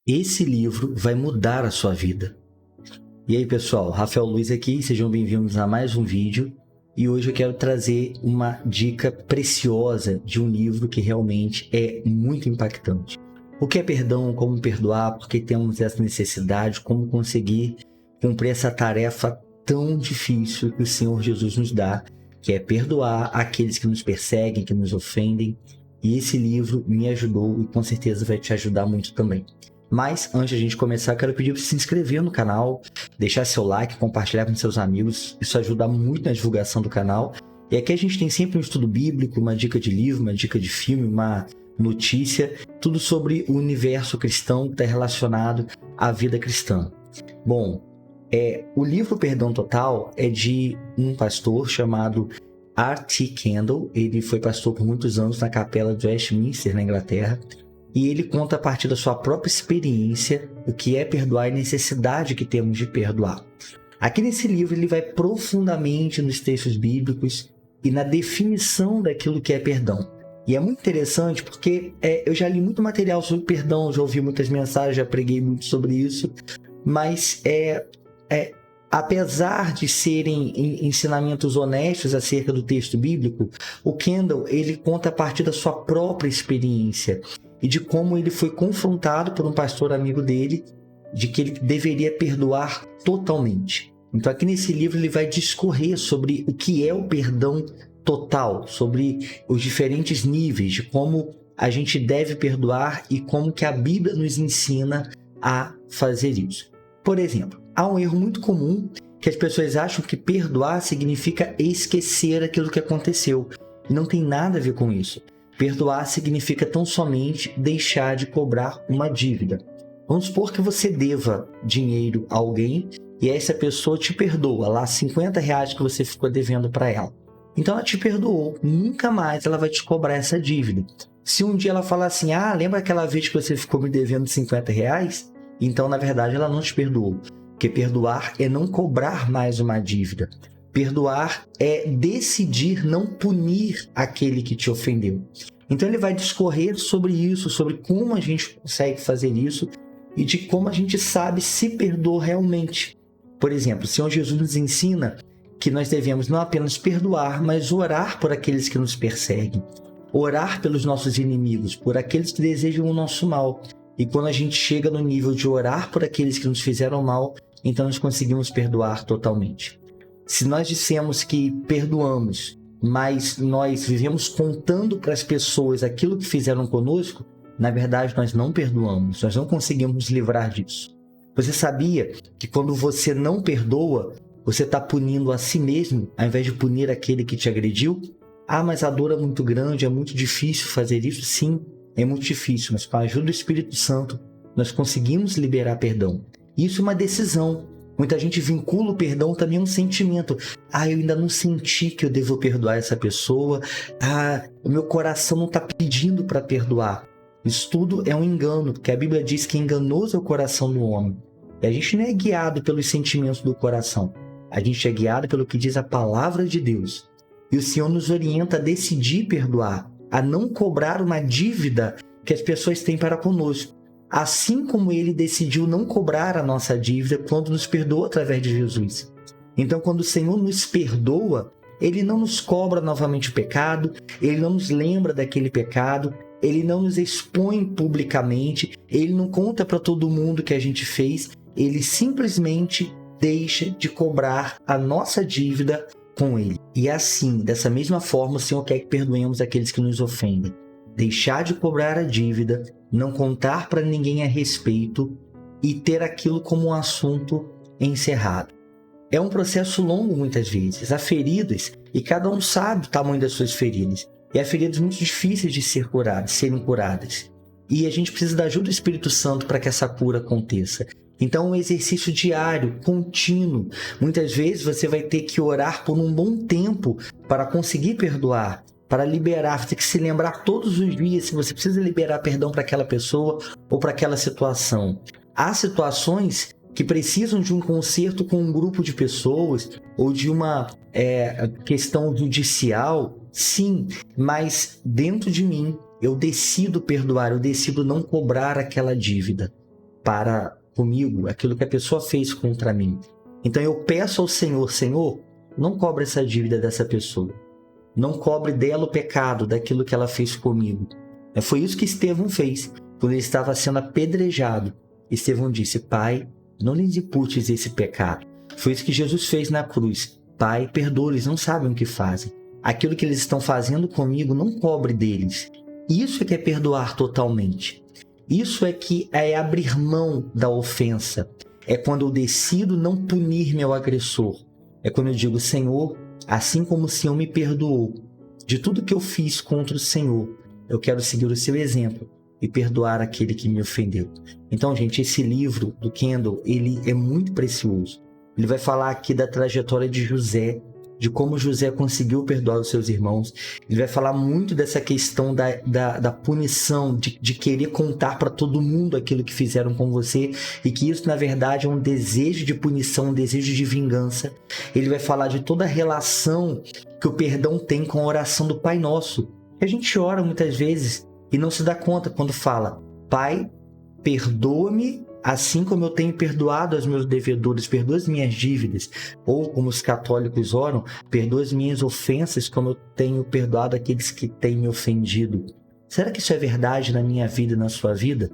Esse livro vai mudar a sua vida. E aí, pessoal, Rafael Luiz aqui, sejam bem-vindos a mais um vídeo. E hoje eu quero trazer uma dica preciosa de um livro que realmente é muito impactante. O que é perdão, como perdoar, por que temos essa necessidade, como conseguir cumprir essa tarefa tão difícil que o Senhor Jesus nos dá, que é perdoar aqueles que nos perseguem, que nos ofendem. E esse livro me ajudou e com certeza vai te ajudar muito também. Mas, antes de a gente começar, quero pedir para você se inscrever no canal, deixar seu like, compartilhar com seus amigos. Isso ajuda muito na divulgação do canal. E aqui a gente tem sempre um estudo bíblico, uma dica de livro, uma dica de filme, uma notícia, tudo sobre o universo cristão que está relacionado à vida cristã. Bom, o livro Perdão Total é de um pastor chamado R.T. Kendall. Ele foi pastor por muitos anos na capela de Westminster, na Inglaterra. E ele conta a partir da sua própria experiência o que é perdoar e a necessidade que temos de perdoar. Aqui nesse livro ele vai profundamente nos textos bíblicos e na definição daquilo que é perdão. E é muito interessante porque eu já li muito material sobre perdão, já ouvi muitas mensagens, já preguei muito sobre isso, mas apesar de serem ensinamentos honestos acerca do texto bíblico, o Kendall ele conta a partir da sua própria experiência e de como ele foi confrontado por um pastor amigo dele, de que ele deveria perdoar totalmente. Então aqui nesse livro ele vai discorrer sobre o que é o perdão total, sobre os diferentes níveis, de como a gente deve perdoar e como que a Bíblia nos ensina a fazer isso. Por exemplo, há um erro muito comum que as pessoas acham que perdoar significa esquecer aquilo que aconteceu. E não tem nada a ver com isso. Perdoar significa tão somente deixar de cobrar uma dívida. Vamos supor que você deva dinheiro a alguém e essa pessoa te perdoa, lá R$50 que você ficou devendo para ela. Então ela te perdoou, nunca mais ela vai te cobrar essa dívida. Se um dia ela falar assim, lembra aquela vez que você ficou me devendo R$50? Então na verdade ela não te perdoou, porque perdoar é não cobrar mais uma dívida. Perdoar é decidir não punir aquele que te ofendeu. Então ele vai discorrer sobre isso, sobre como a gente consegue fazer isso e de como a gente sabe se perdoou realmente. Por exemplo, o Senhor Jesus nos ensina que nós devemos não apenas perdoar, mas orar por aqueles que nos perseguem. Orar pelos nossos inimigos, por aqueles que desejam o nosso mal. E quando a gente chega no nível de orar por aqueles que nos fizeram mal, então nós conseguimos perdoar totalmente. Se nós dissemos que perdoamos, mas nós vivemos contando para as pessoas aquilo que fizeram conosco, na verdade nós não perdoamos, nós não conseguimos nos livrar disso. Você sabia que quando você não perdoa, você está punindo a si mesmo, ao invés de punir aquele que te agrediu? Mas a dor é muito grande, é muito difícil fazer isso. Sim, é muito difícil, mas com a ajuda do Espírito Santo, nós conseguimos liberar perdão. Isso é uma decisão. Muita gente vincula o perdão também a um sentimento. Eu ainda não senti que eu devo perdoar essa pessoa. O meu coração não está pedindo para perdoar. Isso tudo é um engano, porque a Bíblia diz que enganoso é o coração do homem. E a gente não é guiado pelos sentimentos do coração. A gente é guiado pelo que diz a palavra de Deus. E o Senhor nos orienta a decidir perdoar, a não cobrar uma dívida que as pessoas têm para conosco. Assim como ele decidiu não cobrar a nossa dívida quando nos perdoou através de Jesus. Então, quando o Senhor nos perdoa, ele não nos cobra novamente o pecado, ele não nos lembra daquele pecado, ele não nos expõe publicamente, ele não conta para todo mundo que a gente fez, ele simplesmente deixa de cobrar a nossa dívida com ele. E assim, dessa mesma forma, o Senhor quer que perdoemos aqueles que nos ofendem. Deixar de cobrar a dívida, não contar para ninguém a respeito e ter aquilo como um assunto encerrado. É um processo longo muitas vezes. Há feridas e cada um sabe o tamanho das suas feridas. E há feridas muito difíceis de serem curadas. E a gente precisa da ajuda do Espírito Santo para que essa cura aconteça. Então, um exercício diário, contínuo. Muitas vezes você vai ter que orar por um bom tempo para conseguir perdoar, para liberar. Você tem que se lembrar todos os dias se você precisa liberar perdão para aquela pessoa ou para aquela situação. Há situações que precisam de um conserto com um grupo de pessoas ou de uma questão judicial, sim, mas dentro de mim eu decido perdoar, eu decido não cobrar aquela dívida. para comigo, aquilo que a pessoa fez contra mim. Então eu peço ao Senhor, Senhor, não cobre essa dívida dessa pessoa. Não cobre dela o pecado daquilo que ela fez comigo. Foi isso que Estevão fez. Quando ele estava sendo apedrejado, Estevão disse, Pai, não lhes imputes esse pecado. Foi isso que Jesus fez na cruz. Pai, perdoa, eles não sabem o que fazem. Aquilo que eles estão fazendo comigo, não cobre deles. Isso é que é perdoar totalmente. Isso é que é abrir mão da ofensa. É quando eu decido não punir meu agressor. É quando eu digo, Senhor, assim como o Senhor me perdoou de tudo que eu fiz contra o Senhor, eu quero seguir o seu exemplo e perdoar aquele que me ofendeu. Então, gente, esse livro do Kendall, ele é muito precioso. Ele vai falar aqui da trajetória de José, de como José conseguiu perdoar os seus irmãos. Ele vai falar muito dessa questão da punição, de querer contar para todo mundo aquilo que fizeram com você, e que isso, na verdade, é um desejo de punição, um desejo de vingança. Ele vai falar de toda a relação que o perdão tem com a oração do Pai Nosso. A gente ora muitas vezes e não se dá conta quando fala, Pai, perdoa-me assim como eu tenho perdoado aos meus devedores, perdoa as minhas dívidas. Ou, como os católicos oram, perdoa as minhas ofensas como eu tenho perdoado aqueles que têm me ofendido. Será que isso é verdade na minha vida e na sua vida?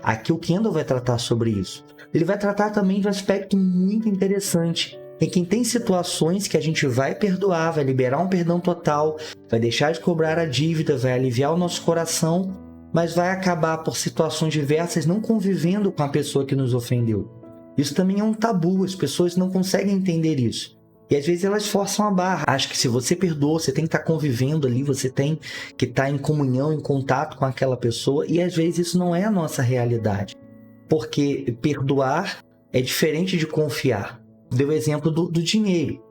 Aqui o Kendall vai tratar sobre isso. Ele vai tratar também de um aspecto muito interessante, em que tem situações que a gente vai perdoar, vai liberar um perdão total, vai deixar de cobrar a dívida, vai aliviar o nosso coração, mas vai acabar por situações diversas não convivendo com a pessoa que nos ofendeu. Isso também é um tabu, as pessoas não conseguem entender isso. E às vezes elas forçam a barra. Acham que se você perdoa, você tem que estar convivendo ali, você tem que estar em comunhão, em contato com aquela pessoa, e às vezes isso não é a nossa realidade. Porque perdoar é diferente de confiar. Deu o exemplo do dinheiro.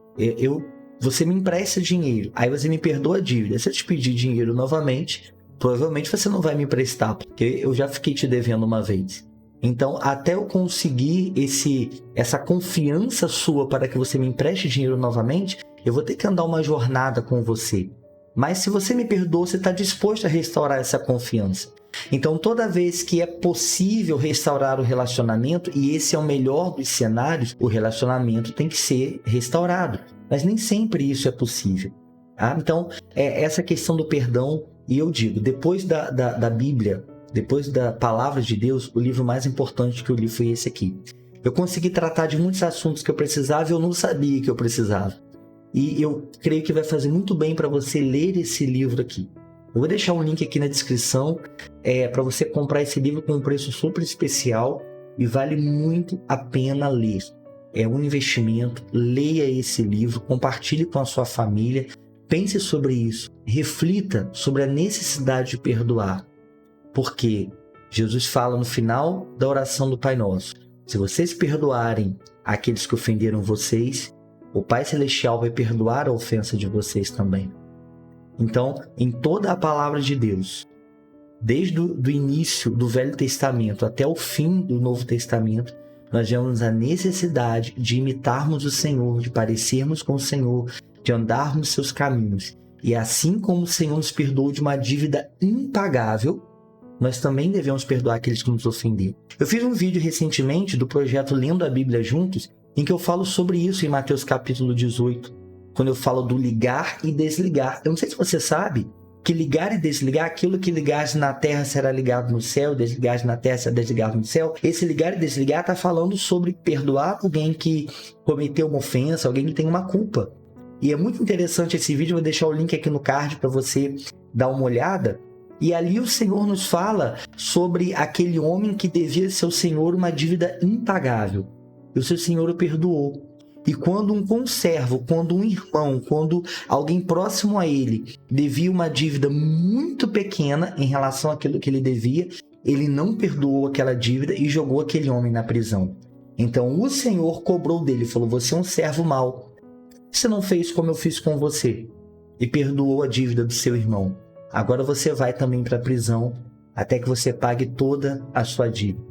Você me empresta dinheiro, aí você me perdoa a dívida. Se eu te pedir dinheiro novamente, provavelmente você não vai me emprestar, porque eu já fiquei te devendo uma vez. Então, até eu conseguir essa confiança sua para que você me empreste dinheiro novamente, eu vou ter que andar uma jornada com você. Mas se você me perdoa, você está disposto a restaurar essa confiança. Então, toda vez que é possível restaurar o relacionamento, e esse é o melhor dos cenários, o relacionamento tem que ser restaurado. Mas nem sempre isso é possível. Tá? Então, essa questão do perdão, e eu digo, depois da Bíblia, depois da Palavra de Deus, o livro mais importante que eu li foi esse aqui. Eu consegui tratar de muitos assuntos que eu precisava e eu não sabia que eu precisava. E eu creio que vai fazer muito bem para você ler esse livro aqui. Eu vou deixar um link aqui na descrição para você comprar esse livro com um preço super especial e vale muito a pena ler. É um investimento, leia esse livro, compartilhe com a sua família, pense sobre isso, reflita sobre a necessidade de perdoar. Porque Jesus fala no final da oração do Pai Nosso, se vocês perdoarem aqueles que ofenderam vocês, o Pai Celestial vai perdoar a ofensa de vocês também. Então, em toda a palavra de Deus, desde o início do Velho Testamento até o fim do Novo Testamento, nós vemos a necessidade de imitarmos o Senhor, de parecermos com o Senhor, de andarmos seus caminhos. E assim como o Senhor nos perdoou de uma dívida impagável, nós também devemos perdoar aqueles que nos ofenderam. Eu fiz um vídeo recentemente do projeto Lendo a Bíblia Juntos, em que eu falo sobre isso em Mateus capítulo 18, quando eu falo do ligar e desligar. Eu não sei se você sabe que ligar e desligar, aquilo que ligares na terra será ligado no céu, desligares na terra será desligado no céu. Esse ligar e desligar está falando sobre perdoar alguém que cometeu uma ofensa, alguém que tem uma culpa. E é muito interessante esse vídeo, eu vou deixar o link aqui no card para você dar uma olhada. E ali o Senhor nos fala sobre aquele homem que devia ao Senhor uma dívida impagável. E o seu Senhor o perdoou. E quando um conservo, quando um irmão, quando alguém próximo a ele devia uma dívida muito pequena em relação àquilo que ele devia, ele não perdoou aquela dívida e jogou aquele homem na prisão. Então o Senhor cobrou dele, falou, você é um servo mau. Você não fez como eu fiz com você e perdoou a dívida do seu irmão. Agora você vai também para a prisão até que você pague toda a sua dívida.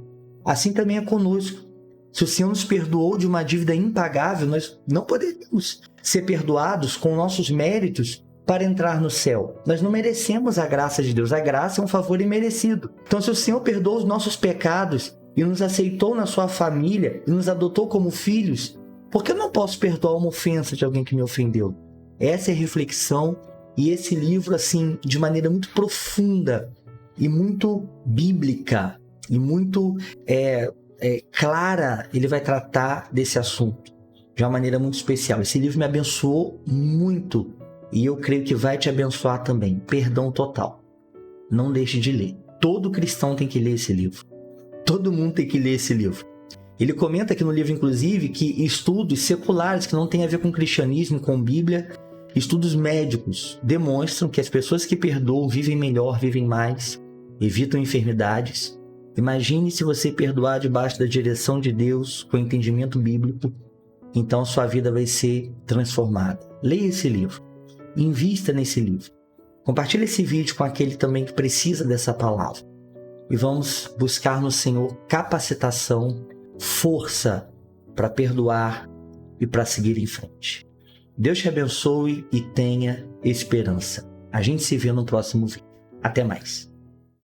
Assim também é conosco. Se o Senhor nos perdoou de uma dívida impagável, nós não podemos ser perdoados com nossos méritos para entrar no céu. Nós não merecemos a graça de Deus. A graça é um favor imerecido. Então, se o Senhor perdoa os nossos pecados e nos aceitou na sua família e nos adotou como filhos, por que eu não posso perdoar uma ofensa de alguém que me ofendeu? Essa é a reflexão, e esse livro, assim, de maneira muito profunda e muito bíblica e muito clara, ele vai tratar desse assunto de uma maneira muito especial. Esse livro me abençoou muito e eu creio que vai te abençoar também. Perdão total. Não deixe de ler. Todo cristão tem que ler esse livro. Todo mundo tem que ler esse livro. Ele comenta aqui no livro, inclusive, que estudos seculares que não têm a ver com cristianismo, com Bíblia, estudos médicos demonstram que as pessoas que perdoam vivem melhor, vivem mais, evitam enfermidades. Imagine se você perdoar debaixo da direção de Deus, com entendimento bíblico, então sua vida vai ser transformada. Leia esse livro, invista nesse livro. Compartilhe esse vídeo com aquele também que precisa dessa palavra. E vamos buscar no Senhor capacitação, força para perdoar e para seguir em frente. Deus te abençoe e tenha esperança. A gente se vê no próximo vídeo. Até mais.